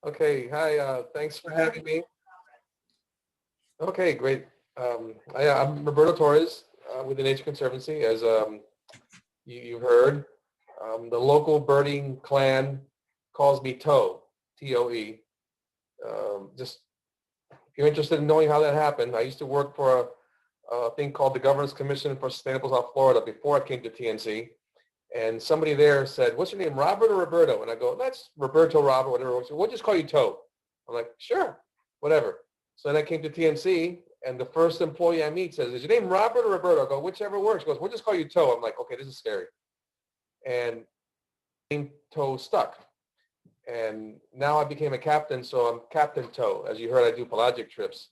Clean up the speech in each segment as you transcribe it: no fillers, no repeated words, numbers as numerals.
Okay, hi, thanks for having me. Okay, great. I'm Roberto Torres with the Nature Conservancy, as you heard. The local birding clan calls me Toe, T-O-E. Just if you're interested in knowing how that happened, I used to work for a thing called the Governor's Commission for Sustainable South Florida before I came to TNC. And somebody there said, "What's your name, Robert or Roberto?" And I go, "That's Roberto, Robert, whatever." So we'll just call you Toe. I'm like, "Sure, whatever." So then I came to TNC, and the first employee I meet says, "Is your name Robert or Roberto?" I go, "Whichever works." He goes, "We'll just call you Toe." I'm like, "Okay, this is scary." And name Toe stuck. And now I became a captain, so I'm Captain Toe. As you heard, I do pelagic trips.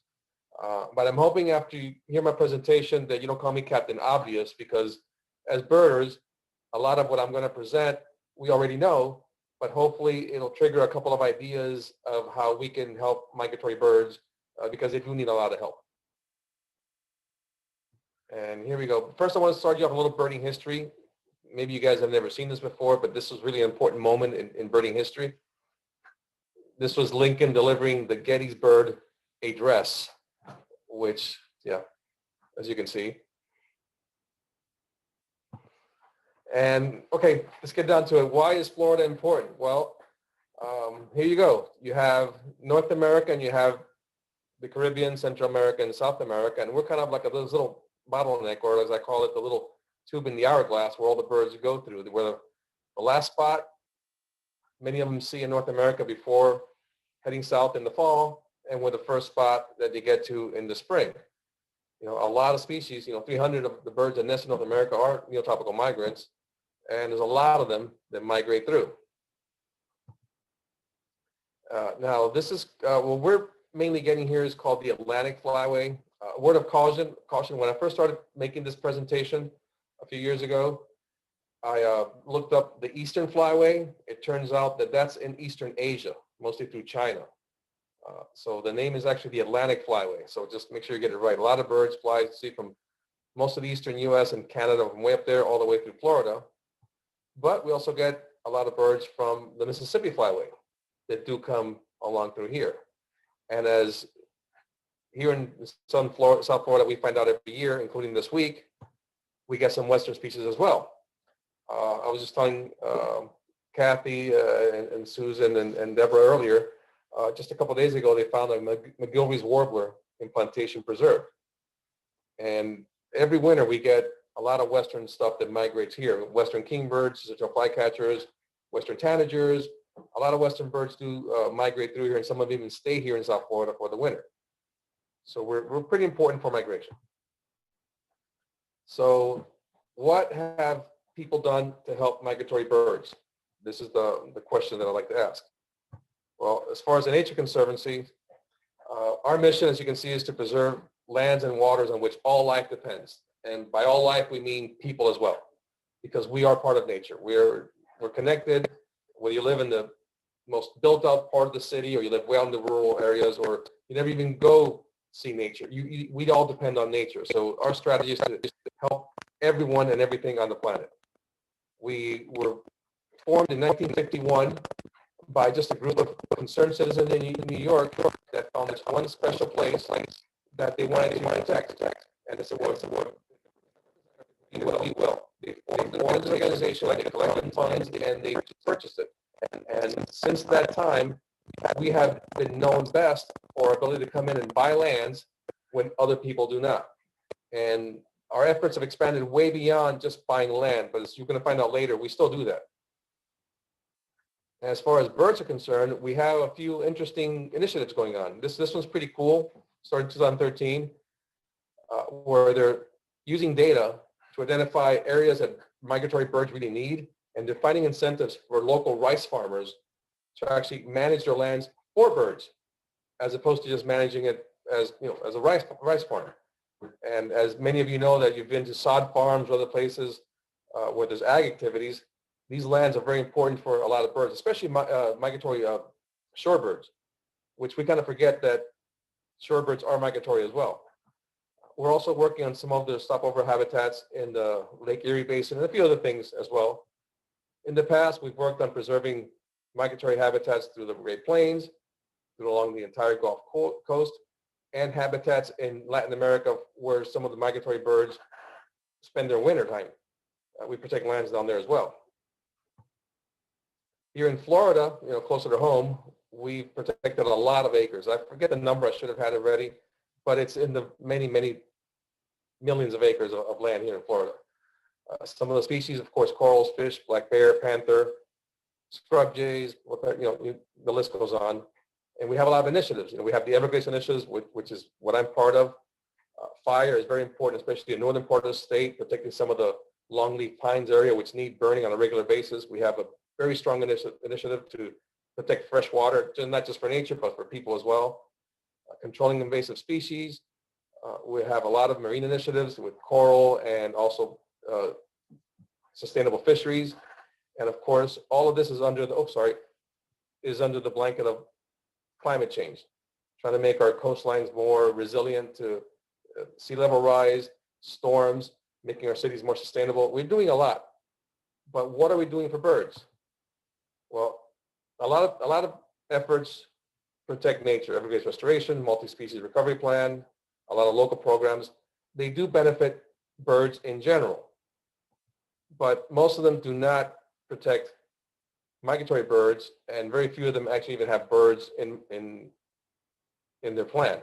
But I'm hoping after you hear my presentation that you don't call me Captain Obvious, because as birders, a lot of what I'm going to present, we already know, but hopefully it'll trigger a couple of ideas of how we can help migratory birds because they do need a lot of help. And here we go. First, I want to start you off a little birding history. Maybe you guys have never seen this before, but this was really an important moment in birding history. This was Lincoln delivering the Gettysburg Address, which, yeah, as you can see. And okay, let's get down to it. Why is Florida important? Well, here you go. You have North America and you have the Caribbean, Central America, and South America, and we're kind of like a little bottleneck, or as I call it, the little tube in the hourglass where all the birds go through. Where the last spot, many of them see in North America before heading south in the fall, and we're the first spot that they get to in the spring. You know, a lot of species, 300 of the birds that nest in North America are neotropical migrants, and there's a lot of them that migrate through. Now, this is, what we're mainly getting here is called the Atlantic Flyway. A word of caution, when I first started making this presentation a few years ago, I looked up the Eastern Flyway. It turns out that that's in Eastern Asia, mostly through China. So the name is actually the Atlantic Flyway. So just make sure you get it right. A lot of birds fly, see, from most of the Eastern U.S. and Canada, from way up there all the way through Florida. But we also get a lot of birds from the Mississippi Flyway that do come along through here. And as here in South Florida, we find out every year, including this week, we get some Western species as well. I was just telling Kathy and Susan and Deborah earlier, just a couple of days ago, they found a McGilvery's Warbler in Plantation Preserve. And every winter we get a lot of Western stuff that migrates here. Western kingbirds, central flycatchers, Western tanagers. A lot of Western birds do migrate through here, and some of them even stay here in South Florida for the winter. So we're pretty important for migration. So what have people done to help migratory birds? This is the question that I like to ask. Well, as far as the Nature Conservancy, our mission, as you can see, is to preserve lands and waters on which all life depends. And by all life, we mean people as well, because we are part of nature. We're connected, whether you live in the most built out part of the city, or you live way out in the rural areas, or you never even go see nature. We all depend on nature. So our strategy is to help everyone and everything on the planet. We were formed in 1951 by just a group of concerned citizens in New York that found this one special place that they wanted to protect. And it's a word, we will. They formed an organization, they collected funds, and they purchased it. And since that time, we have been known best for our ability to come in and buy lands when other people do not. And our efforts have expanded way beyond just buying land, but as you're going to find out later, we still do that. As far as birds are concerned, we have a few interesting initiatives going on. This one's pretty cool, started in 2013, where they're using data to identify areas that migratory birds really need, and they're finding incentives for local rice farmers to actually manage their lands for birds, as opposed to just managing it as as a rice farm. And as many of you know that you've been to sod farms or other places where there's ag activities, these lands are very important for a lot of birds, especially migratory shorebirds, which we kind of forget that shorebirds are migratory as well. We're also working on some of the stopover habitats in the Lake Erie Basin and a few other things as well. In the past, we've worked on preserving migratory habitats through the Great Plains, through along the entire Gulf Coast, and habitats in Latin America where some of the migratory birds spend their winter time. We protect lands down there as well. Here in Florida, closer to home, we've protected a lot of acres. I forget the number, I should have had it ready, but it's in the many, many millions of acres of land here in Florida. Some of the species, of course, corals, fish, black bear, panther, scrub jays, the list goes on. And we have a lot of initiatives. We have the Everglades initiatives, which is what I'm part of. Fire is very important, especially in the northern part of the state, protecting some of the longleaf pines area, which need burning on a regular basis. We have a very strong initiative to protect fresh water, not just for nature, but for people as well. Controlling invasive species. We have a lot of marine initiatives with coral and also sustainable fisheries. And of course, all of this is under the blanket of climate change, trying to make our coastlines more resilient to sea level rise, storms, making our cities more sustainable. We're doing a lot, but what are we doing for birds? Well, a lot of efforts protect nature, Everglades restoration, multi-species recovery plan, a lot of local programs. They do benefit birds in general, but most of them do not protect migratory birds, and very few of them actually even have birds in their plan.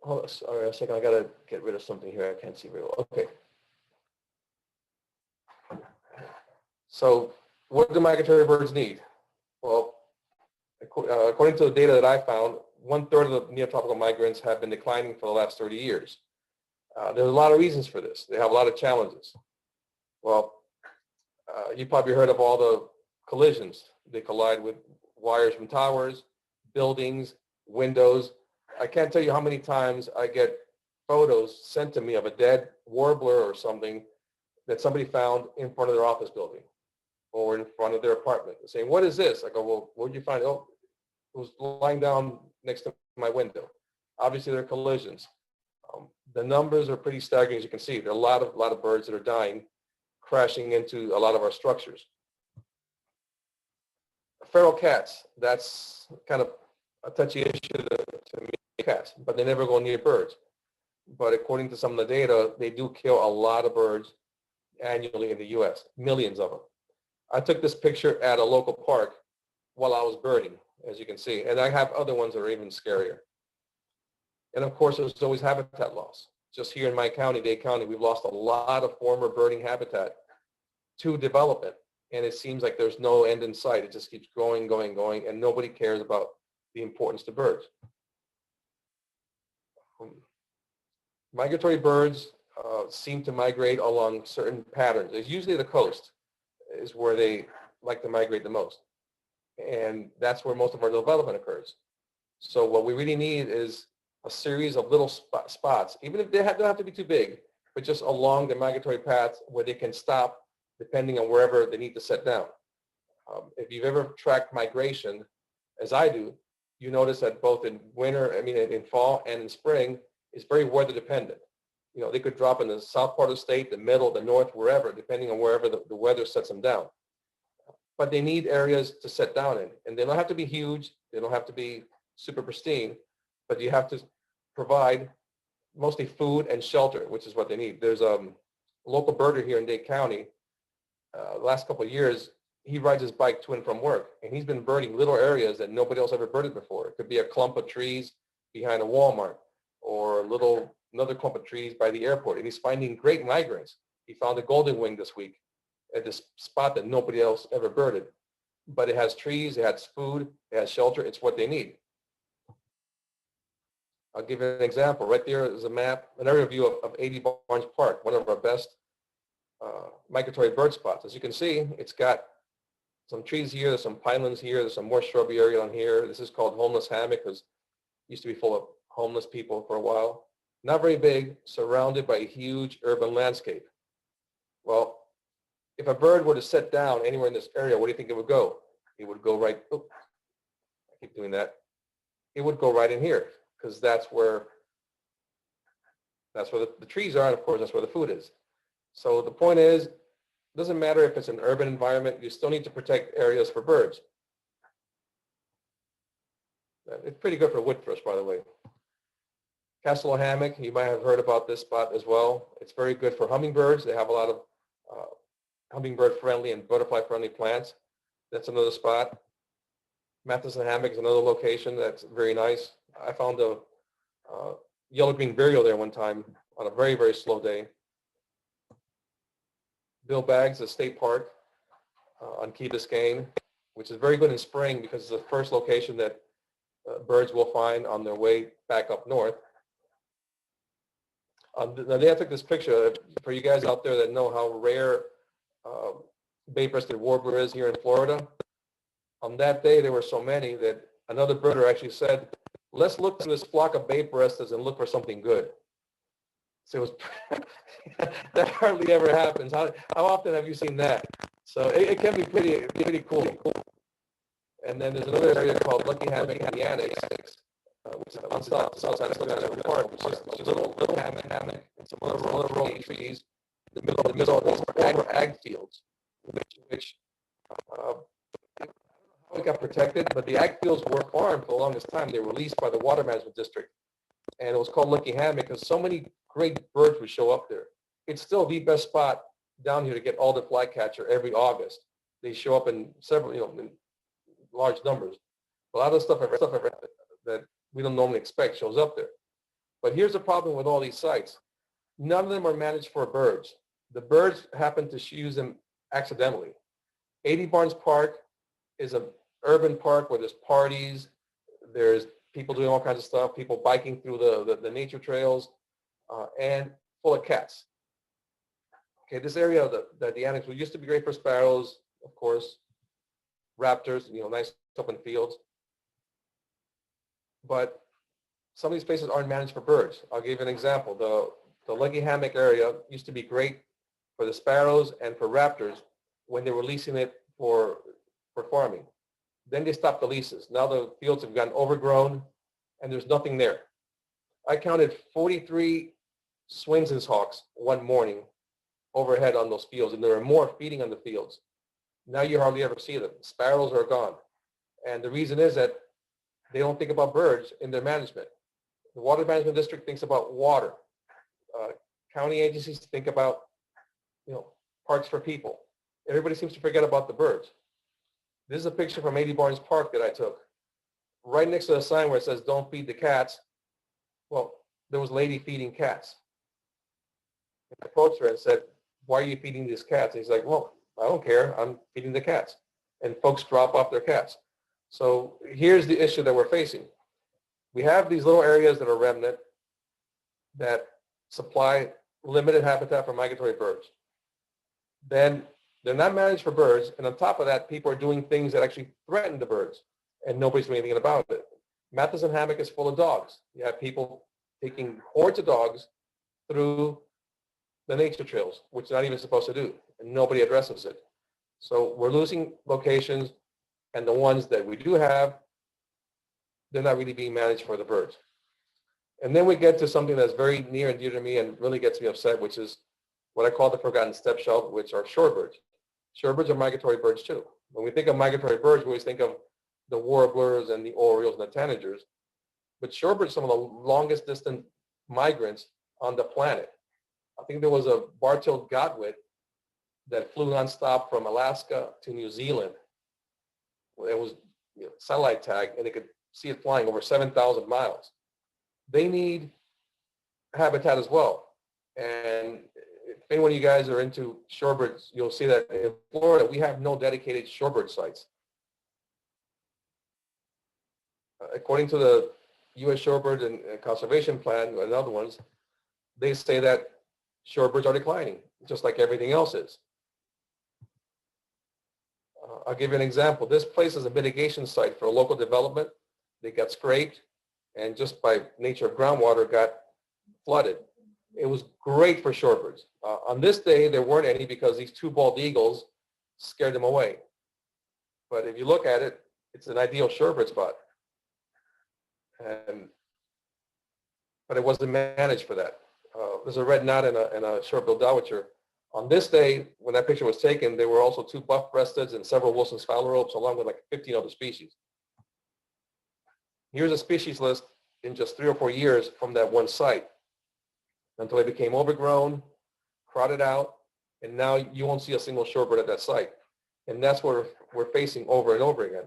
Oh, sorry a second, I gotta get rid of something here. I can't see very well. Okay. So what do migratory birds need? Well, according to the data that I found, 1/3 of the neotropical migrants have been declining for the last 30 years. There's a lot of reasons for this. They have a lot of challenges. Well, you probably heard of all the collisions. They collide with wires from towers, buildings, windows. I can't tell you how many times I get photos sent to me of a dead warbler or something that somebody found in front of their office building or in front of their apartment. They're saying, what is this? I go, well, where'd you find it? Oh, it was lying down next to my window. Obviously, there are collisions. The numbers are pretty staggering, as you can see. There are a lot of birds that are dying, crashing into a lot of our structures. Feral cats, that's kind of a touchy issue to me, cats, but they never go near birds. But according to some of the data, they do kill a lot of birds annually in the U.S., millions of them. I took this picture at a local park while I was birding, as you can see, and I have other ones that are even scarier. And of course, there's always habitat loss. Just here in my county, Dade County, we've lost a lot of former birding habitat to development, and it seems like there's no end in sight. It just keeps going, and nobody cares about the importance to birds. Migratory birds seem to migrate along certain patterns. It's usually the coast is where they like to migrate the most, and that's where most of our development occurs. So what we really need is a series of little spots, even if they don't have to be too big, but just along the migratory paths where they can stop depending on wherever they need to set down. If you've ever tracked migration, as I do, you notice that both in in fall and in spring, it's very weather dependent. They could drop in the south part of the state, the middle, the north, wherever, depending on wherever the weather sets them down. But they need areas to set down in, and they don't have to be huge. They don't have to be super pristine, but you have to provide mostly food and shelter, which is what they need. There's a local birder here in Dade County. The last couple of years, he rides his bike to and from work, and he's been birding little areas that nobody else ever birded before. It could be a clump of trees behind a Walmart, or another clump of trees by the airport, and he's finding great migrants. He found a golden wing this week at this spot that nobody else ever birded. But it has trees, it has food, it has shelter. It's what they need. I'll give you an example. Right there is a map, an aerial view of 80 Barnes Park, one of our best migratory bird spots. As you can see, it's got some trees here, there's some pinelands here, there's some more shrubby area on here. This is called Homeless Hammock because it used to be full of homeless people for a while. Not very big, surrounded by a huge urban landscape. Well, if a bird were to set down anywhere in this area, where do you think it would go? It would go right, I keep doing that. It would go right in here because that's where the trees are, and of course that's where the food is. So the point is, doesn't matter if it's an urban environment, you still need to protect areas for birds. It's pretty good for wood thrush, by the way. Castle Hammock, you might have heard about this spot as well. It's very good for hummingbirds. They have a lot of hummingbird-friendly and butterfly-friendly plants. That's another spot. Matheson Hammock is another location that's very nice. I found a yellow-green vireo there one time on a very, very slow day. Bill Baggs, the state park on Key Biscayne, which is very good in spring because it's the first location that birds will find on their way back up north. The day I took this picture, for you guys out there that know how rare bay-breasted warbler is here in Florida, on that day there were so many that another birder actually said, let's look to this flock of bay-breasteds and look for something good. So it was that hardly ever happens. How often have you seen that? So it can be pretty cool. And then there's another area called Lucky Hammock in the Annex, which is on the south side of the park, which is a little hammock and some other rolling trees in the middle of these ag fields, which how it got protected, but the ag fields were farmed for the longest time. They were leased by the Water Management District, and it was called Lucky Hammock because so many great birds would show up there. It's still the best spot down here to get all the flycatcher every August. They show up in several, in large numbers. A lot of stuff that we don't normally expect shows up there. But here's the problem with all these sites. None of them are managed for birds. The birds happen to use them accidentally. 80 Barnes Park is an urban park where there's parties, there's people doing all kinds of stuff, people biking through the nature trails, and full of cats. Okay, this area, the annex, used to be great for sparrows, of course, raptors, nice open fields. But some of these places aren't managed for birds. I'll give you an example. The Lucky Hammock area used to be great for the sparrows and for raptors when they were leasing it for farming. Then they stopped the leases. Now the fields have gotten overgrown and there's nothing there. I counted 43 Swainson's hawks one morning overhead on those fields, and there are more feeding on the fields. Now you hardly ever see them. Sparrows are gone. And the reason is that they don't think about birds in their management. The Water Management District thinks about water. County agencies think about, parks for people. Everybody seems to forget about the birds. This is a picture from 80 Barnes Park that I took. Right next to the sign where it says, don't feed the cats, well, there was a lady feeding cats. I approached her and said, why are you feeding these cats? And he's like, well, I don't care. I'm feeding the cats. And folks drop off their cats. So here's the issue that we're facing. We have these little areas that are remnant that supply limited habitat for migratory birds. Then they're not managed for birds, and on top of that, people are doing things that actually threaten the birds, and nobody's doing anything about it. Matheson Hammock is full of dogs. You have people taking hordes of dogs through the nature trails, which they're not even supposed to do, and nobody addresses it. So we're losing locations, and the ones that we do have, they're not really being managed for the birds. And then we get to something that's very near and dear to me and really gets me upset, which is what I call the forgotten stepchild, which are shorebirds. Shorebirds are migratory birds too. When we think of migratory birds, we always think of the warblers and the orioles and the tanagers. But shorebirds are some of the longest distant migrants on the planet. I think there was a bar-tailed godwit that flew nonstop from Alaska to New Zealand. It was satellite tag, and they could see it flying over 7,000 miles. They need habitat as well. And if any one of you guys are into shorebirds, you'll see that in Florida, we have no dedicated shorebird sites. According to the U.S. Shorebird and Conservation Plan and other ones, they say that shorebirds are declining, just like everything else is. I'll give you an example. This place is a mitigation site for a local development. They got scraped, and just by nature of groundwater got flooded. It was great for shorebirds. On this day, there weren't any because these two bald eagles scared them away. But if you look at it, it's an ideal shorebird spot. But it wasn't managed for that. There's a red knot in a short-billed dowitcher On this day, when that picture was taken, there were also 2 buff-breasteds and several Wilson's phalaropes, along with like 15 other species. Here's a species list in just 3 or 4 years from that one site, until they became overgrown, crowded out, and now you won't see a single shorebird at that site. And that's what we're facing over and over again.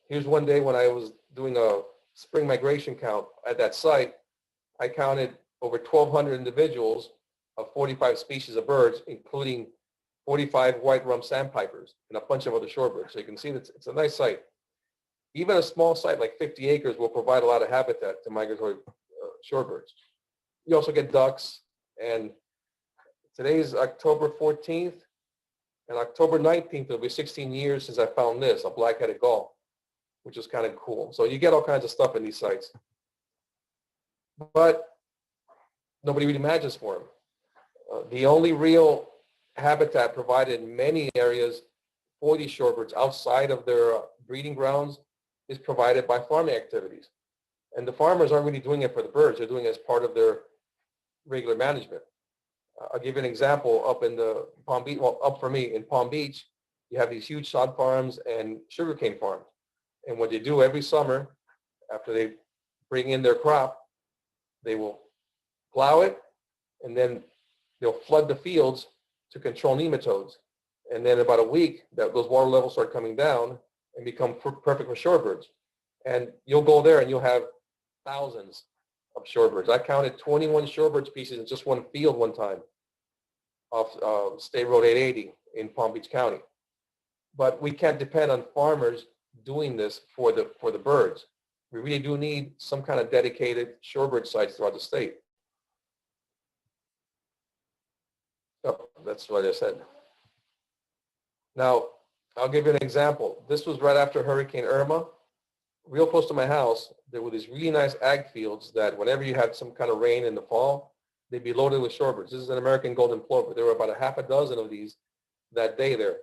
Here's one day when I was doing a spring migration count at that site. I counted over 1,200 individuals of 45 species of birds, including 45 white-rump sandpipers and a bunch of other shorebirds. So you can see that it's a nice site. Even a small site like 50 acres will provide a lot of habitat to migratory shorebirds. You also get ducks, and today's October 14th, and October 19th, it'll be 16 years since I found this, a black-headed gull, which is kind of cool. So you get all kinds of stuff in these sites. But nobody really matches for them. The only real habitat provided in many areas for these shorebirds outside of their breeding grounds is provided by farming activities. And the farmers aren't really doing it for the birds. They're doing it as part of their regular management. I'll give you an example. Up in the Palm Beach, well, up for me in Palm Beach, you have these huge sod farms and sugarcane farms. And what they do every summer, after they bring in their crop, they will plow it, and then they'll flood the fields to control nematodes. And then about a week, those water levels start coming down and become perfect for shorebirds. And you'll go there and you'll have thousands of shorebirds. I counted 21 shorebird species in just one field one time off State Road 880 in Palm Beach County. But we can't depend on farmers doing this for the birds. We really do need some kind of dedicated shorebird sites throughout the state. Oh, that's what I said. Now, I'll give you an example. This was right after Hurricane Irma. Real close to my house, there were these really nice ag fields that whenever you had some kind of rain in the fall, they'd be loaded with shorebirds. This is an American golden plover. There were about a half a dozen of these that day there.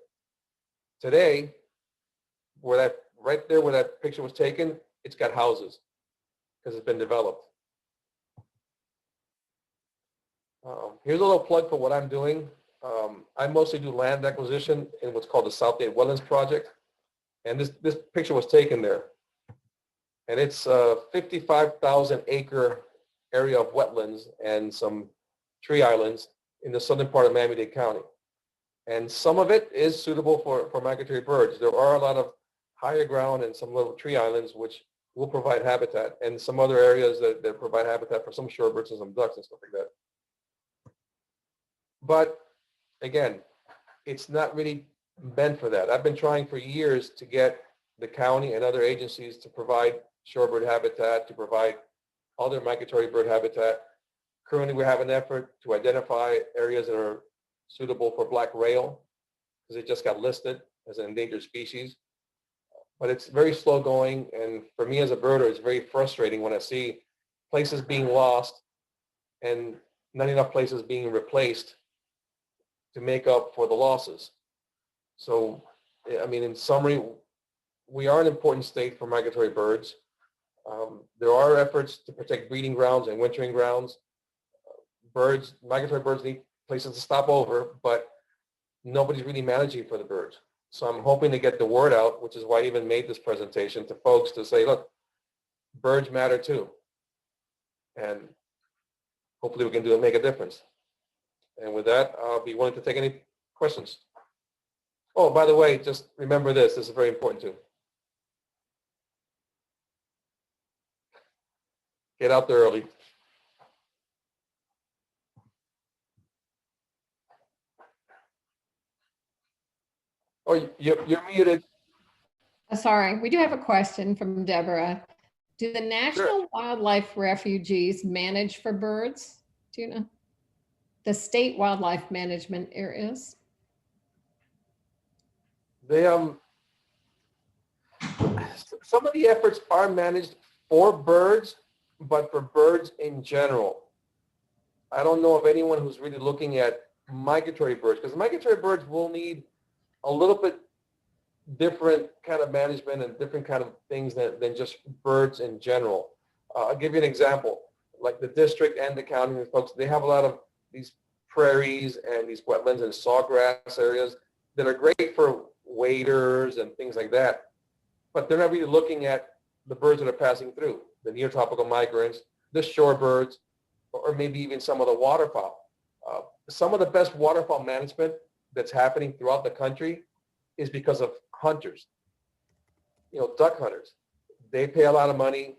Today, right there where that picture was taken, it's got houses because it's been developed. Here's a little plug for what I'm doing. I mostly do land acquisition in what's called the Southgate Wetlands Project. And this picture was taken there. And it's a 55,000 acre area of wetlands and some tree islands in the southern part of Miami-Dade County. And some of it is suitable for migratory birds. There are a lot of higher ground and some little tree islands which will provide habitat, and some other areas that provide habitat for some shorebirds and some ducks and stuff like that. But again, it's not really meant for that. I've been trying for years to get the county and other agencies to provide shorebird habitat, to provide other migratory bird habitat. Currently, we have an effort to identify areas that are suitable for black rail, because it just got listed as an endangered species. But it's very slow going, and for me as a birder, it's very frustrating when I see places being lost and not enough places being replaced to make up for the losses. So, I mean, in summary, we are an important state for migratory birds. There are efforts to protect breeding grounds and wintering grounds. Migratory birds need places to stop over, but nobody's really managing for the birds. So I'm hoping to get the word out, which is why I even made this presentation to folks to say, look, birds matter too. And hopefully we can make a difference. And with that, I'll be willing to take any questions. Oh, by the way, just remember this. This is very important too. Get out there early. Oh, you're muted. Sorry, we do have a question from Deborah. Do the National Wildlife Refuges manage for birds? Do you know? The state wildlife management areas? They some of the efforts are managed for birds, but for birds in general. I don't know of anyone who's really looking at migratory birds, because migratory birds will need a little bit different kind of management and different kind of things than just birds in general. I'll give you an example. Like the district and the county folks, they have a lot of these prairies and these wetlands and sawgrass areas that are great for waders and things like that, but they're not really looking at the birds that are passing through, the neotropical migrants, the shorebirds, or maybe even some of the waterfowl. Some of the best waterfowl management that's happening throughout the country is because of hunters, duck hunters. They pay a lot of money.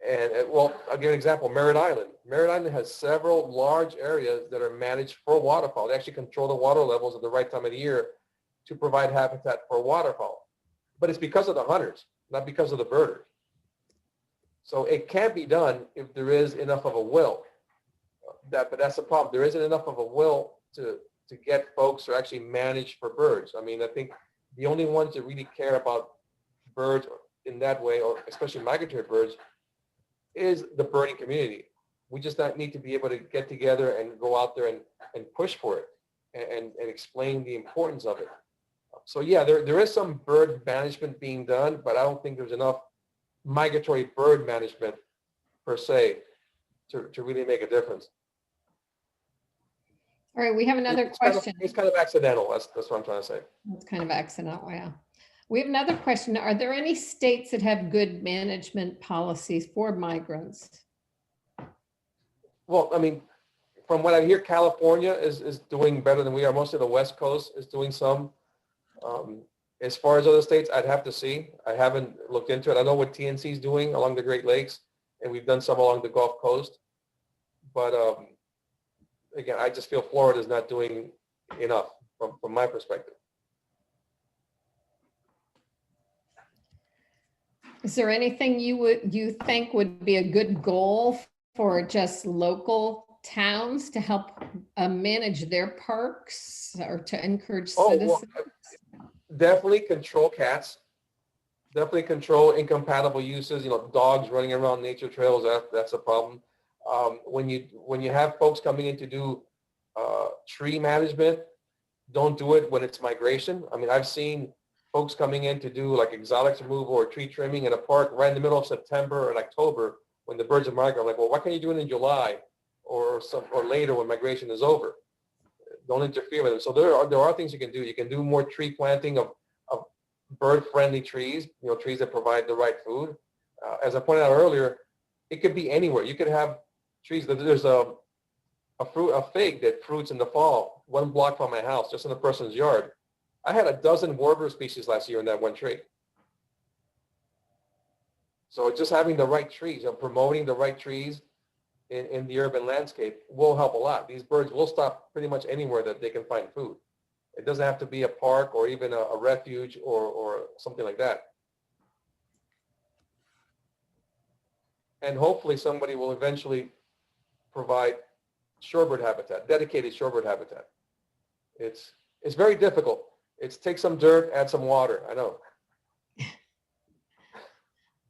And well, I'll give an example, Merritt Island. Merritt Island has several large areas that are managed for waterfowl. They actually control the water levels at the right time of the year to provide habitat for waterfowl. But it's because of the hunters, not because of the birders. So it can be done if there is enough of a will. But that's the problem. There isn't enough of a will to get folks to actually manage for birds. I mean, I think the only ones that really care about birds in that way, or especially migratory birds, is the birding community. We just need to be able to get together and go out there and push for it and explain the importance of it. So yeah, there is some bird management being done, but I don't think there's enough migratory bird management per se to really make a difference. All right, we have another question. It's kind of accidental. That's what I'm trying to say. It's kind of accidental, yeah. We have another question. Are there any states that have good management policies for migrants? Well, I mean, from what I hear, California is doing better than we are. Most of the West Coast is doing some. As far as other states, I'd have to see. I haven't looked into it. I know what TNC is doing along the Great Lakes, and we've done some along the Gulf Coast. But again, I just feel Florida is not doing enough from my perspective. Is there anything you think would be a good goal for just local towns to help manage their parks or to encourage citizens? Well, definitely control cats. Definitely control incompatible uses. Dogs running around nature trails. That's a problem. When you have folks coming in to do tree management, don't do it when it's migration. I mean, I've seen folks coming in to do like exotics removal or tree trimming in a park right in the middle of September and October when the birds are migrating. I'm like, well, why can't you do it in July or later when migration is over? Don't interfere with them. So there are things you can do. You can do more tree planting of bird-friendly trees, trees that provide the right food. As I pointed out earlier, it could be anywhere. You could have trees. There's a fig that fruits in the fall, 1 block from my house, just in a person's yard. I had a dozen warbler species last year in that one tree. So just having the right trees and promoting the right trees in the urban landscape will help a lot. These birds will stop pretty much anywhere that they can find food. It doesn't have to be a park or even a refuge or something like that. And hopefully somebody will eventually provide shorebird habitat, dedicated shorebird habitat. It's very difficult. It's take some dirt, add some water. I know.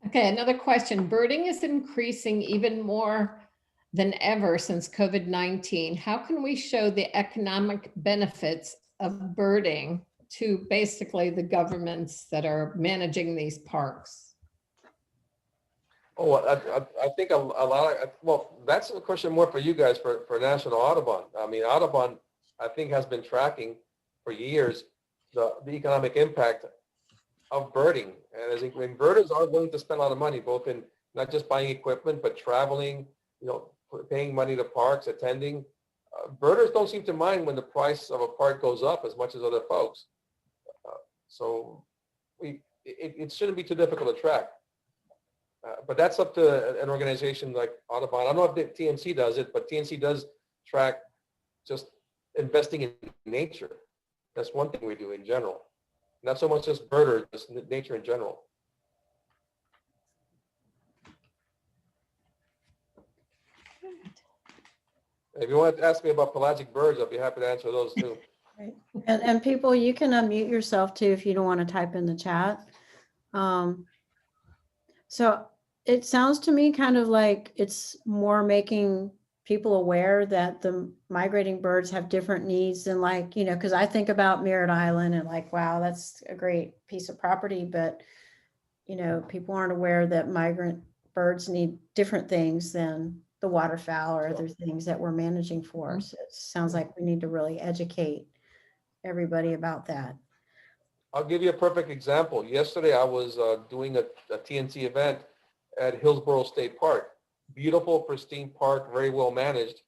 Okay, another question. Birding is increasing even more than ever since COVID-19. How can we show the economic benefits of birding to basically the governments that are managing these parks? Oh, I think a lot of, well, that's a question more for you guys for National Audubon. I mean, Audubon, I think, has been tracking for years the economic impact of birding. And I think when birders are willing to spend a lot of money, both in not just buying equipment, but traveling, paying money to parks, attending, birders don't seem to mind when the price of a park goes up as much as other folks. So it shouldn't be too difficult to track. But that's up to an organization like Audubon. I don't know if the TNC does it, but TNC does track just investing in nature. That's one thing we do in general. Not so much just birders, just nature in general. If you want to ask me about pelagic birds, I'll be happy to answer those too. Right. And people, you can unmute yourself too if you don't want to type in the chat. So it sounds to me kind of like it's more making people aware that the migrating birds have different needs than because I think about Merritt Island and wow, that's a great piece of property, but people aren't aware that migrant birds need different things than the waterfowl or other things that we're managing for. So it sounds like we need to really educate everybody about that. I'll give you a perfect example. Yesterday, I was doing a TNC event at Hillsborough State Park. Beautiful, pristine park, very well managed.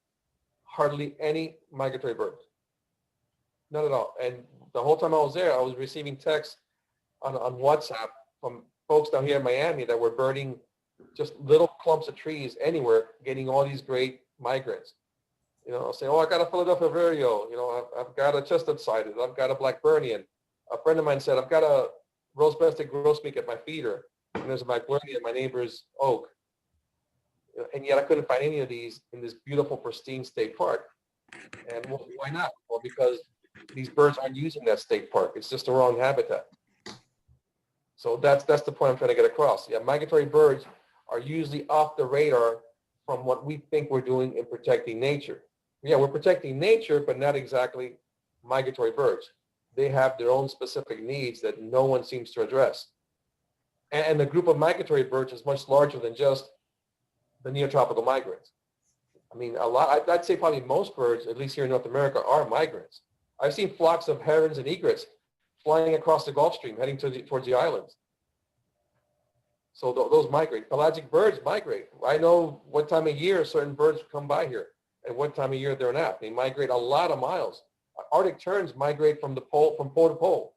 Hardly any migratory birds. Not at all. And the whole time I was there, I was receiving texts on WhatsApp from folks down here in Miami that were birding just little clumps of trees anywhere, getting all these great migrants. You know, saying, oh, I got a Philadelphia vireo. You know, I've got a chestnut-sided. I've got a Blackburnian. A friend of mine said, I've got a rose-breasted grosbeak at my feeder. And there's a Blackburnian at my neighbor's oak. You know, and yet I couldn't find any of these in this beautiful, pristine state park. And well, why not? Well, because these birds aren't using that state park. It's just the wrong habitat. So that's the point I'm trying to get across. Yeah, migratory birds are usually off the radar from what we think we're doing in protecting nature. Yeah, we're protecting nature, but not exactly migratory birds. They have their own specific needs that no one seems to address. And the group of migratory birds is much larger than just the neotropical migrants. I mean, I'd say probably most birds, at least here in North America, are migrants. I've seen flocks of herons and egrets flying across the Gulf Stream, heading towards the islands. So those migrate. Pelagic birds migrate. I know what time of year certain birds come by here and what time of year they're not. They migrate a lot of miles. Arctic terns migrate from pole to pole.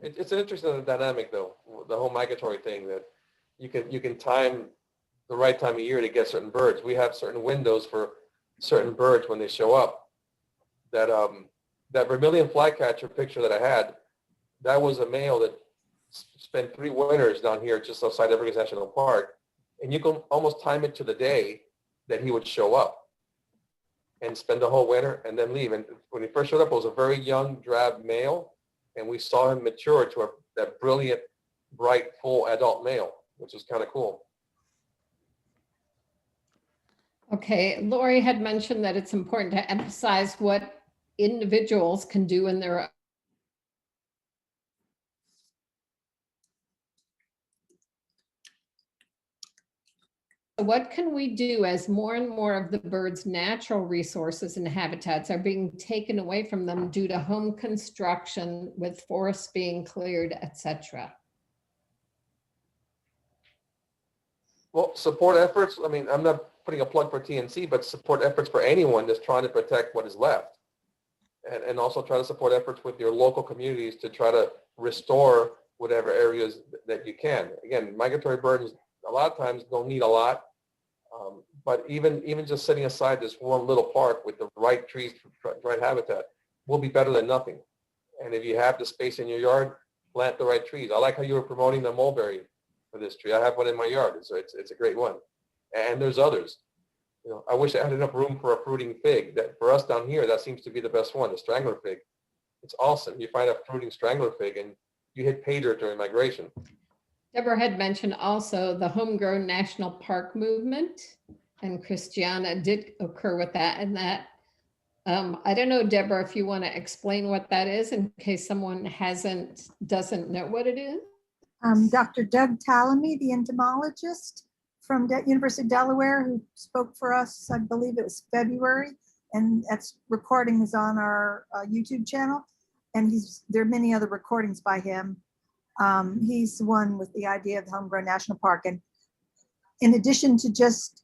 It's an interesting dynamic, though, the whole migratory thing, that you can time the right time of year to get certain birds. We have certain windows for certain birds when they show up. That vermilion flycatcher picture that I had, that was a male that spent 3 winters down here just outside Everglades National Park. And you can almost time it to the day that he would show up and spend the whole winter and then leave. And when he first showed up, it was a very young, drab male. And we saw him mature to that brilliant, bright, full adult male, which is kind of cool. Okay, Lori had mentioned that it's important to emphasize what individuals can do in their What can we do as more and more of the birds' natural resources and habitats are being taken away from them due to home construction, with forests being cleared, etc.? Well, support efforts, I mean, I'm not putting a plug for TNC, but support efforts for anyone that's trying to protect what is left. And also try to support efforts with your local communities to try to restore whatever areas that you can. Again, migratory birds a lot of times don't need a lot. But even just setting aside this one little park with the right trees, right habitat, will be better than nothing. And if you have the space in your yard, plant the right trees. I like how you were promoting the mulberry for this tree. I have one in my yard, so it's a great one. And there's others. You know, I wish I had enough room for a fruiting fig. That for us down here, that seems to be the best one, the strangler fig. It's awesome. You find a fruiting strangler fig, and you hit pay dirt during migration. Deborah had mentioned also the homegrown national park movement, and Christiana did occur with that. And that, I don't know, Deborah, if you want to explain what that is in case someone doesn't know what it is. Dr. Doug Tallamy, the entomologist from University of Delaware, who spoke for us, I believe it was February, and that's recording is on our YouTube channel. And there are many other recordings by him. He's the one with the idea of the homegrown national park. And in addition to just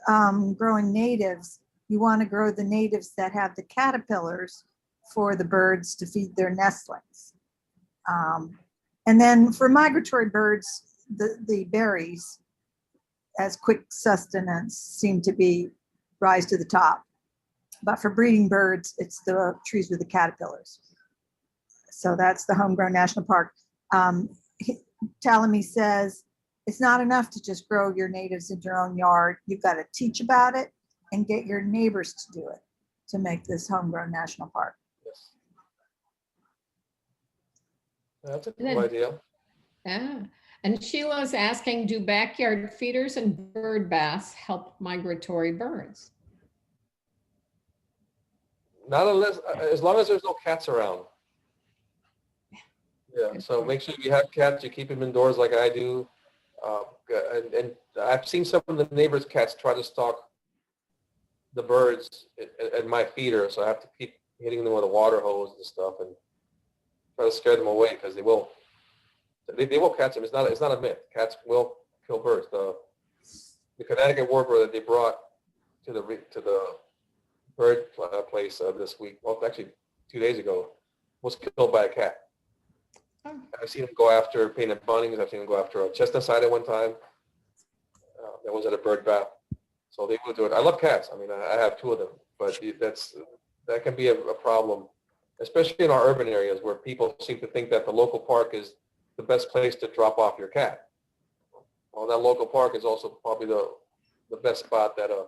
growing natives, you want to grow the natives that have the caterpillars for the birds to feed their nestlings. And then for migratory birds, the berries as quick sustenance seem to be rise to the top. But for breeding birds, it's the trees with the caterpillars. So that's the homegrown national park. Tallamy says it's not enough to just grow your natives in your own yard. You've got to teach about it and get your neighbors to do it to make this homegrown national park. Yes. That's a cool idea. Yeah. And Sheila's asking, do backyard feeders and bird baths help migratory birds? Not unless, as long as there's no cats around. Yeah, Good so point. make sure if you have cats, you keep them indoors like I do. And I've seen some of the neighbors' cats try to stalk the birds at my feeder, so I have to keep hitting them with a water hose and stuff and try to scare them away because they will. They will catch them. It's not a myth. Cats will kill birds. The Connecticut warbler that they brought to the bird place this week, well, actually 2 days ago, was killed by a cat. Oh. I've seen them go after painted buntings. I've seen them go after a chestnut side at one time. That was at a bird bath. So they will do it. I love cats. I mean, I have 2 of them, but that can be a problem, especially in our urban areas where people seem to think that the local park is the best place to drop off your cat. Well, that local park is also probably the best spot that a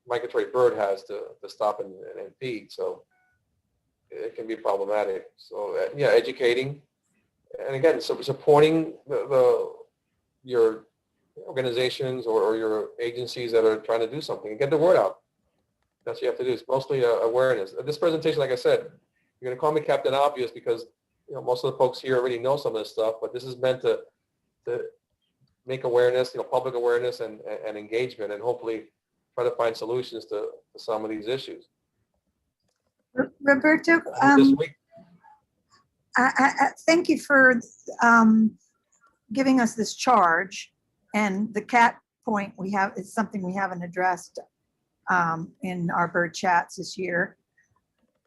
migratory bird has to stop and feed. So it can be problematic. So yeah, educating, and again, so supporting your organizations or your agencies that are trying to do something and get the word out. That's what you have to do. It's mostly awareness. This presentation, like I said, you're going to call me Captain Obvious because most of the folks here already know some of this stuff, but this is meant to make awareness, public awareness and engagement, and hopefully try to find solutions to some of these issues. Roberto, This week, I thank you for giving us this charge, and the cat point is something we haven't addressed in our bird chats this year.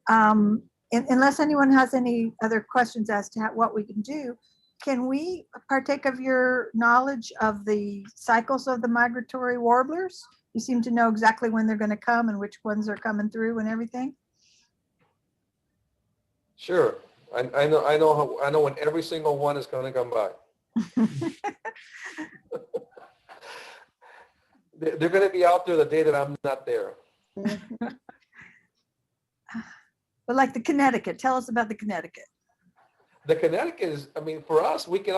Unless anyone has any other questions as to what we can do, can we partake of your knowledge of the cycles of the migratory warblers? You seem to know exactly when they're going to come and which ones are coming through and everything. sure. I know when every single one is going to come by. They're going to be out there the day that I'm not there. But like the Connecticut, tell us about the Connecticut. The Connecticut is, I mean, for us, we can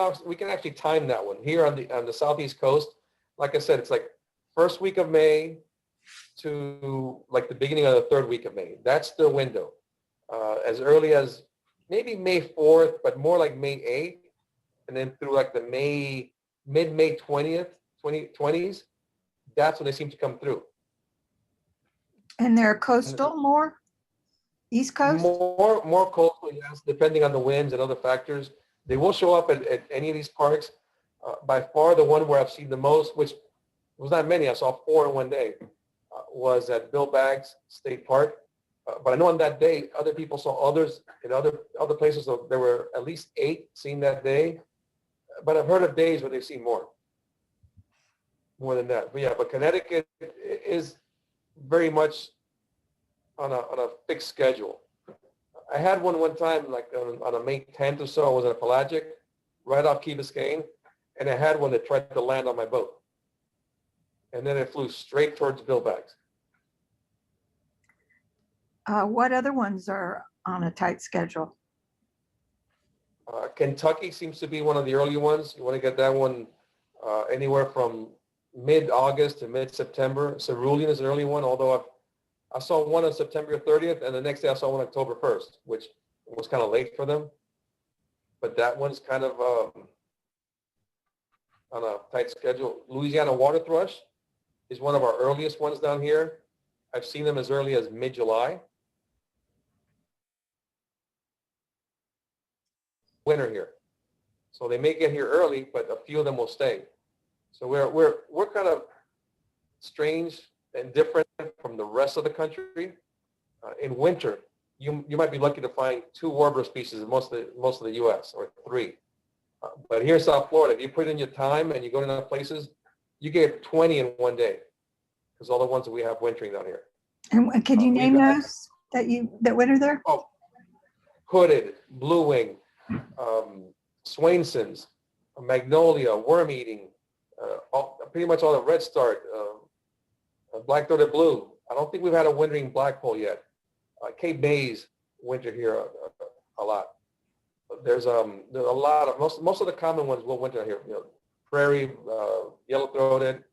actually time that one here on the southeast coast. Like I said, it's like first week of May to like the beginning of the 3rd week of May. That's the window. As early as maybe May 4th, but more like May 8th, and then through like the mid-May 2020s, that's when they seem to come through. And they're coastal more? East Coast? More coastal, yes, depending on the winds and other factors. They will show up at any of these parks. By far the one where I've seen the most, which was not many, I saw 4 in one day, was at Bill Baggs State Park. But I know on that day, other people saw others in other places. So there were at least 8 seen that day. But I've heard of days where they've seen more than that. But yeah, but Connecticut is very much on a fixed schedule. I had one time, like on a May 10th or so, I was in a pelagic right off Key Biscayne, and I had one that tried to land on my boat. And then it flew straight towards Bill Baggs. What other ones are on a tight schedule? Kentucky seems to be one of the early ones. You want to get that one anywhere from mid-August to mid-September. Cerulean is an early one, although I saw one on September 30th, and the next day I saw one October 1st, which was kind of late for them. But that one's kind of on a tight schedule. Louisiana water thrush is one of our earliest ones down here. I've seen them as early as mid-July. Winter here. So they may get here early, but a few of them will stay. So we're kind of strange and different from the rest of the country. In winter, you might be lucky to find 2 warbler species in most of the U.S. or 3. But here in South Florida, if you put in your time and you go to enough places, you get 20 in one day, because all the ones that we have wintering down here. And could you name those that winter there? Oh, hooded, blue wing, Swainson's, magnolia, worm eating, pretty much all the red start, black-throated blue. I don't think we've had a wintering blackpoll yet. Cape May's winter here a lot. There's a lot of most of the common ones will winter here. Prairie, yellow-throated,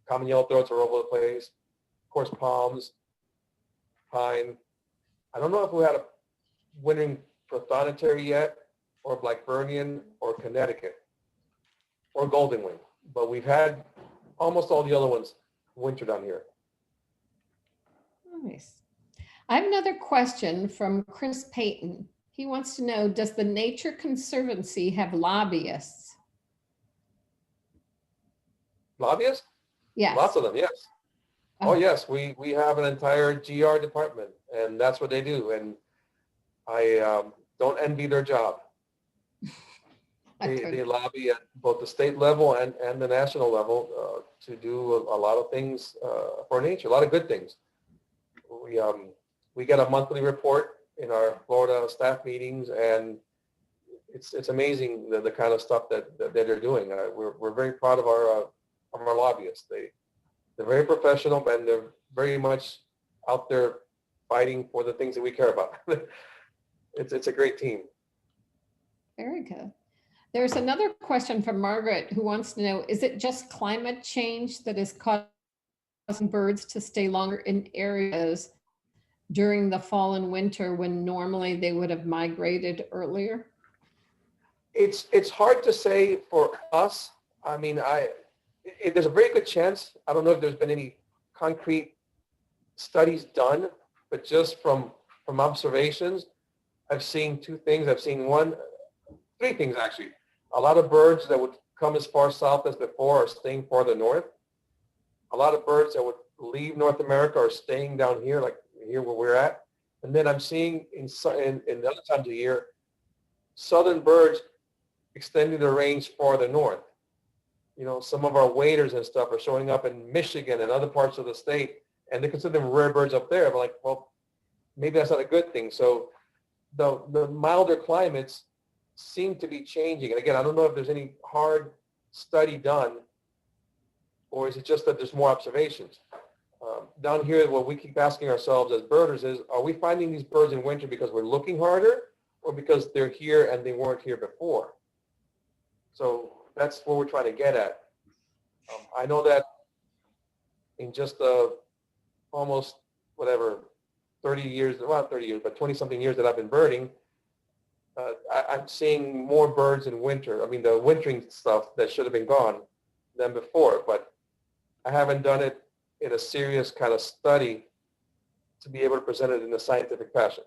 common yellow-throats are all over the place. Of course, palms, pine. I don't know if we had a wintering prothonotary yet. or Blackburnian or Connecticut or Golden Wing. But we've had almost all the other ones winter down here. Nice. I have another question from Chris Payton. He wants to know, does the Nature Conservancy have lobbyists? Lobbyists? Yes. Lots of them, yes. Oh, yes, we have an entire GR department, and that's what they do. And I don't envy their job. They lobby at both the state level and the national level to do a lot of things for nature, a lot of good things. We get a monthly report in our Florida staff meetings, and it's amazing the kind of stuff that they're doing. We're very proud of our lobbyists. They're very professional, and they're very much out there fighting for the things that we care about. It's a great team. Very good. There's another question from Margaret who wants to know, is it just climate change that is causing birds to stay longer in areas during the fall and winter when normally they would have migrated earlier? It's hard to say for us. I mean, there's a very good chance. I don't know if there's been any concrete studies done, but just from observations, I've seen two things. I've seen three things actually. A lot of birds that would come as far south as before are staying farther north. A lot of birds that would leave North America are staying down here, like here where we're at. And then I'm seeing in the other times of the year, southern birds extending their range farther north. You know, some of our waders and stuff are showing up in Michigan and other parts of the state, and they consider them rare birds up there. But like, well, maybe that's not a good thing. So the milder climates seem to be changing. And again, I don't know if there's any hard study done, or is it just that there's more observations? Down here, what we keep asking ourselves as birders is, are we finding these birds in winter because we're looking harder, or because they're here and they weren't here before? So that's what we're trying to get at. I know that in just almost 30 years, well, not 30 years, but 20 something years that I've been birding, I'm seeing more birds in winter. I mean, the wintering stuff that should have been gone than before, but I haven't done it in a serious kind of study to be able to present it in a scientific fashion.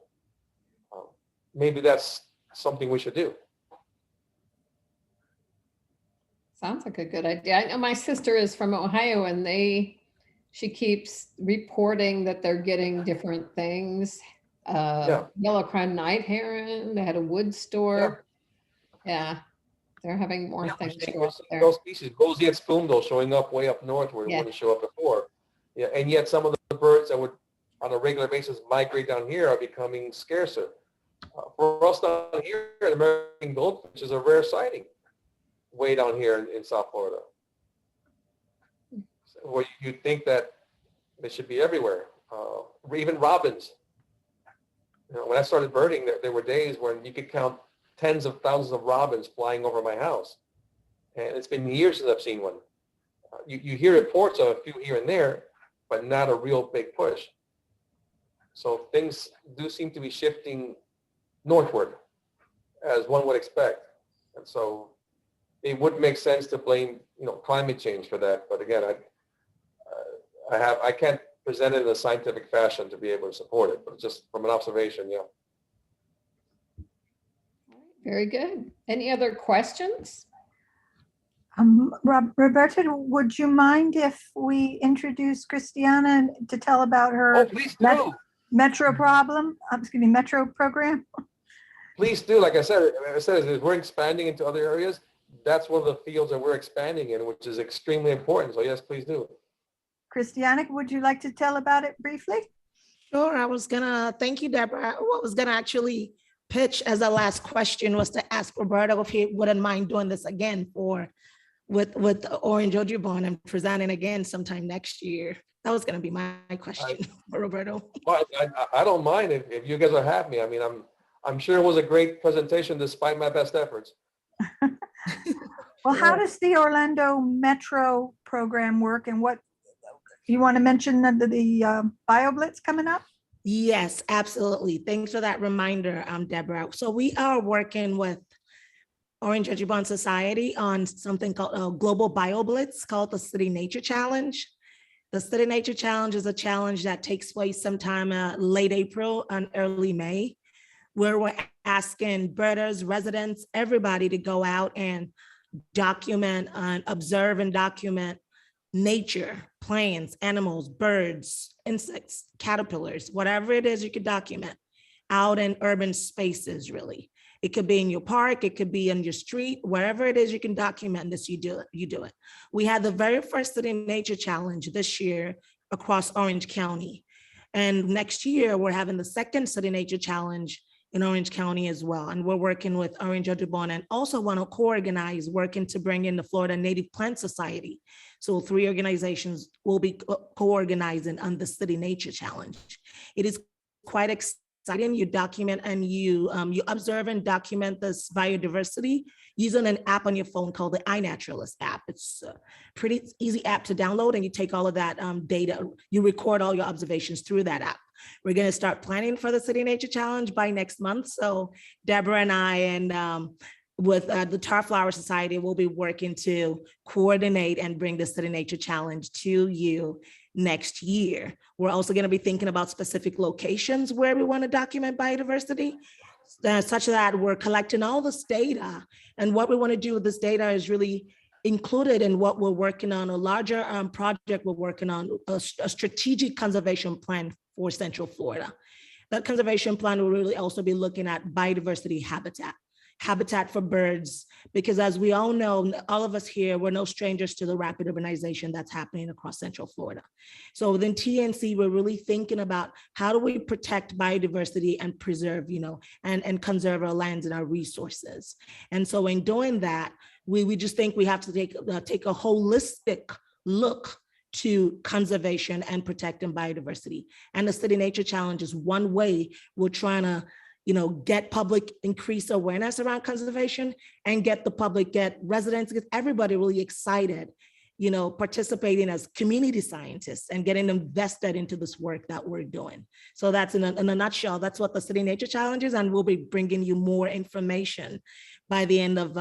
Maybe that's something we should do. Sounds like a good idea. I know my sister is from Ohio, and she keeps reporting that they're getting different things. Yellow crowned night heron, they had a wood store. Yeah, they're having more things show up there. Those species, roseate spoonbill, showing up way up north where it wouldn't show up before. Yeah, and yet some of the birds that would on a regular basis migrate down here are becoming scarcer. For us down here, the American goldfinch is a rare sighting way down here in South Florida. Well, you'd think that they should be everywhere. Even robins. You know, when I started birding, there were days when you could count tens of thousands of robins flying over my house. And it's been years since I've seen one. You hear reports of a few here and there, but not a real big push. So things do seem to be shifting northward, as one would expect. And so it would make sense to blame, climate change for that. But again, I can't present it in a scientific fashion to be able to support it, but just from an observation, yeah. Very good. Any other questions? Roberto, would you mind if we introduce Christiana to tell about her Oh, please do. metro program? Please do. Like I said, as we're expanding into other areas. That's one of the fields that we're expanding in, which is extremely important. So yes, please do. Christiana, would you like to tell about it briefly? Sure. Thank you, Deborah. What I was gonna actually pitch as a last question was to ask Roberto if he wouldn't mind doing this again with Orange Audubon and presenting again sometime next year. That was gonna be my question for Roberto. Well, I don't mind if you guys are happy. I mean, I'm sure it was a great presentation despite my best efforts. Well, how does the Orlando Metro program work, and what you want to mention the BioBlitz coming up? Yes, absolutely. Thanks for that reminder, Deborah. So we are working with Orange Audubon Society on something called a Global Bio Blitz called the City Nature Challenge. The City Nature Challenge is a challenge that takes place sometime late April and early May, where we're asking birders, residents, everybody to go out and document and observe and document nature, plants, animals, birds, insects, caterpillars, whatever it is you could document out in urban spaces, really. It could be in your park, it could be in your street, wherever it is you can document this, you do it. We had the very first City Nature Challenge this year across Orange County. And next year, we're having the second City Nature Challenge in Orange County as well. And we're working with Orange Audubon and also want to co-organize, working to bring in the Florida Native Plant Society. So 3 organizations will be co-organizing on the City Nature Challenge. It is quite exciting. You document and you observe and document this biodiversity using an app on your phone called the iNaturalist app. It's a pretty easy app to download, and you take all of that data, you record all your observations through that app. We're going to start planning for the City Nature Challenge by next month. So Deborah and I and with the Tar Flower Society will be working to coordinate and bring the City Nature Challenge to you next year. We're also going to be thinking about specific locations where we want to document biodiversity, such that we're collecting all this data. And what we want to do with this data is really included in what we're working on, a larger project we're working on, a strategic conservation plan for Central Florida. That conservation plan will really also be looking at biodiversity habitat for birds, because as we all know, all of us here, we're no strangers to the rapid urbanization that's happening across Central Florida. So within TNC, we're really thinking about how do we protect biodiversity and preserve, and conserve our lands and our resources. And so in doing that, we just think we have to take a holistic look to conservation and protecting biodiversity. And the City Nature Challenge is one way we're trying to get public increased awareness around conservation and get residents, get everybody really excited, participating as community scientists and getting them vested into this work that we're doing. So that's in a nutshell, that's what the City Nature Challenge is. And we'll be bringing you more information by the end of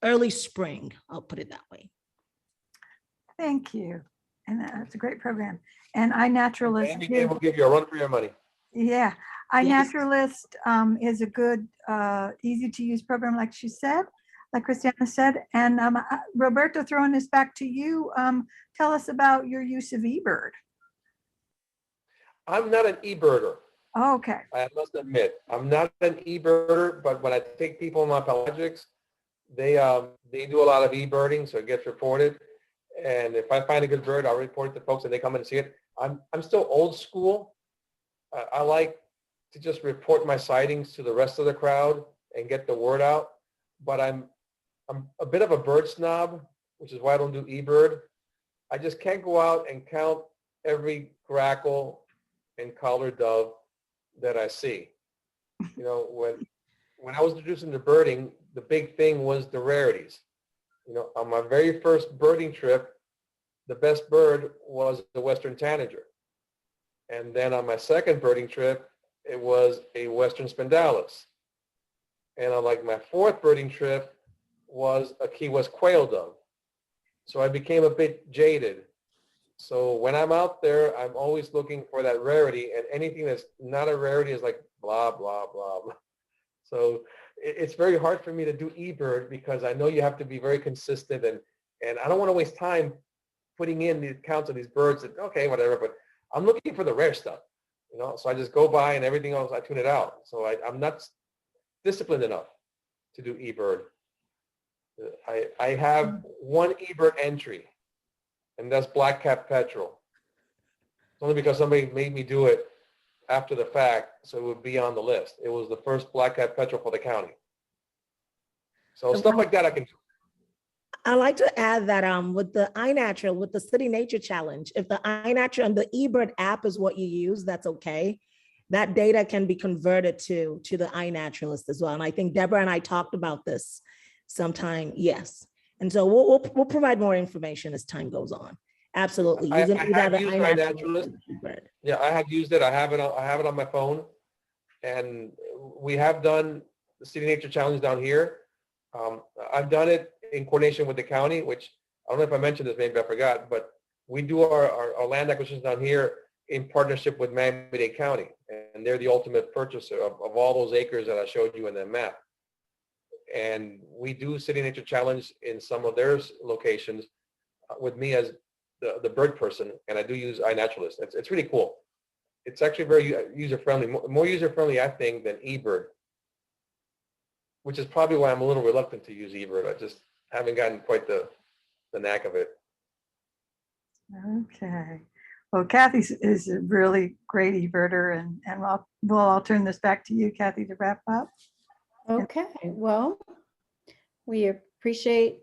early spring, I'll put it that way. Thank you. And that's a great program. And iNaturalist. Amy Gay will give you a run for your money. Yeah, iNaturalist is a good, easy to use program, like she said, like Christiana said. And Roberto, throwing this back to you, tell us about your use of eBird. I'm not an eBirder. Oh, okay. I must admit, I'm not an eBirder, but when I take people on my projects, they do a lot of eBirding, so it gets reported. And if I find a good bird, I'll report it to folks and they come in and see it. I'm still old school. I like to just report my sightings to the rest of the crowd and get the word out. But I'm a bit of a bird snob, which is why I don't do eBird. I just can't go out and count every grackle and collared dove that I see. When I was introduced into birding, the big thing was the rarities. On my very first birding trip, the best bird was the Western Tanager. And then on my second birding trip, it was a Western Spindalis. And on my fourth birding trip was a Key West Quail Dove. So I became a bit jaded. So when I'm out there, I'm always looking for that rarity, and anything that's not a rarity is like blah, blah, blah, blah. So it's very hard for me to do eBird because I know you have to be very consistent, and I don't want to waste time putting in the counts of these birds that, okay, whatever, but I'm looking for the rare stuff, so I just go by and everything else, I tune it out. So I'm not disciplined enough to do eBird. I have one eBird entry, and that's black-capped petrel. It's only because somebody made me do it after the fact, so it would be on the list. It was the first black-capped petrel for the county. So stuff like that I can do. I like to add that with the iNatural, with the City Nature Challenge, if the iNatural and the eBird app is what you use, that's okay. That data can be converted to the iNaturalist as well. And I think Deborah and I talked about this sometime, yes. And so we'll provide more information as time goes on. Absolutely. I have used iNaturalist. Yeah, I have used it. I have it on my phone. And we have done the City Nature Challenge down here. I've done it in coordination with the county, which I don't know if I mentioned this, maybe I forgot, but we do our land acquisitions down here in partnership with Miami-Dade County, and they're the ultimate purchaser of all those acres that I showed you in that map. And we do City Nature Challenge in some of their locations with me as the bird person, and I do use iNaturalist. It's really cool. It's actually very user-friendly, more user-friendly, I think, than eBird, which is probably why I'm a little reluctant to use eBird. I just haven't gotten quite the knack of it. Okay. Well, Kathy is a really great e-birder, and I'll turn this back to you, Kathy, to wrap up. Okay, well, we appreciate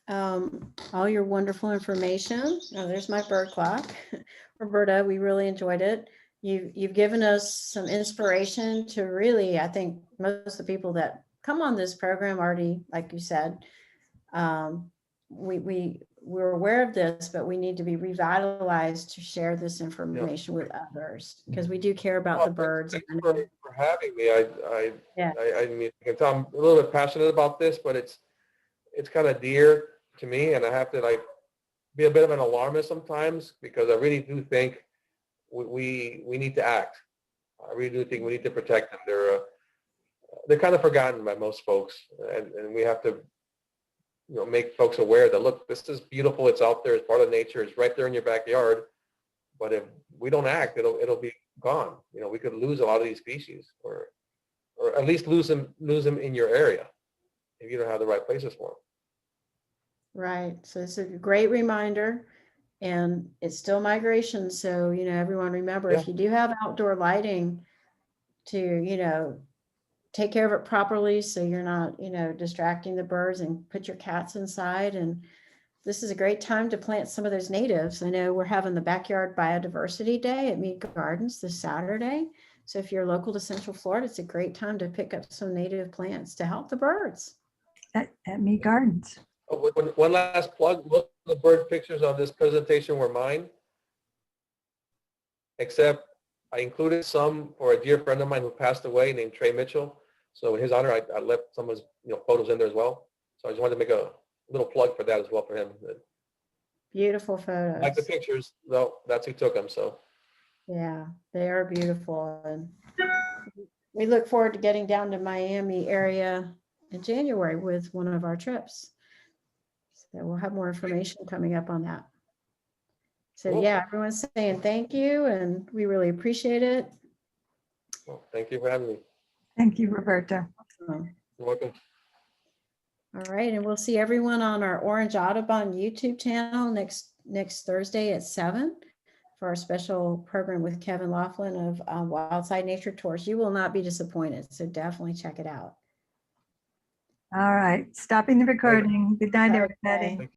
all your wonderful information. Oh, there's my bird clock. Roberta, we really enjoyed it. You've given us some inspiration to really, I think most of the people that come on this program already, like you said, we're aware of this, but we need to be revitalized to share this information with others, because we do care about the birds. Thanks for having me. I mean, you can tell I'm a little bit passionate about this, but it's kind of dear to me, and I have to like be a bit of an alarmist sometimes, because I really do think we need to act. I really do think we need to protect them. They're kind of forgotten by most folks, and we have to, you know, make folks aware that, look, this is beautiful. It's out there. It's part of nature. It's right there in your backyard. But if we don't act, it'll be gone. You know, we could lose a lot of these species, or at least lose them in your area if you don't have the right places for them. Right. So it's a great reminder, and it's still migration. So, you know, everyone remember, if you do have outdoor lighting, to, you know, take care of it properly, so you're not, you know, distracting the birds, and put your cats inside. And this is a great time to plant some of those natives. I know we're having the Backyard Biodiversity Day at Mead Gardens this Saturday. So if you're local to Central Florida, it's a great time to pick up some native plants to help the birds. At Mead Gardens. Oh, one last plug. Most of the bird pictures on this presentation were mine, except I included some for a dear friend of mine who passed away named Trey Mitchell. So in his honor, I left some of his, you know, photos in there as well. So I just wanted to make a little plug for that as well for him. Beautiful photos. Like the pictures, though, that's who took them. So yeah, they are beautiful. And we look forward to getting down to Miami area in January with one of our trips. So we'll have more information coming up on that. So cool. yeah, everyone's saying thank you, and we really appreciate it. Well, thank you for having me. Thank you, Roberto. Awesome. You're welcome. All right, and we'll see everyone on our Orange Audubon YouTube channel next Thursday at 7 for our special program with Kevin Laughlin of Wildside Nature Tours. You will not be disappointed, so definitely check it out. All right, stopping the recording. Good night, everybody. Okay.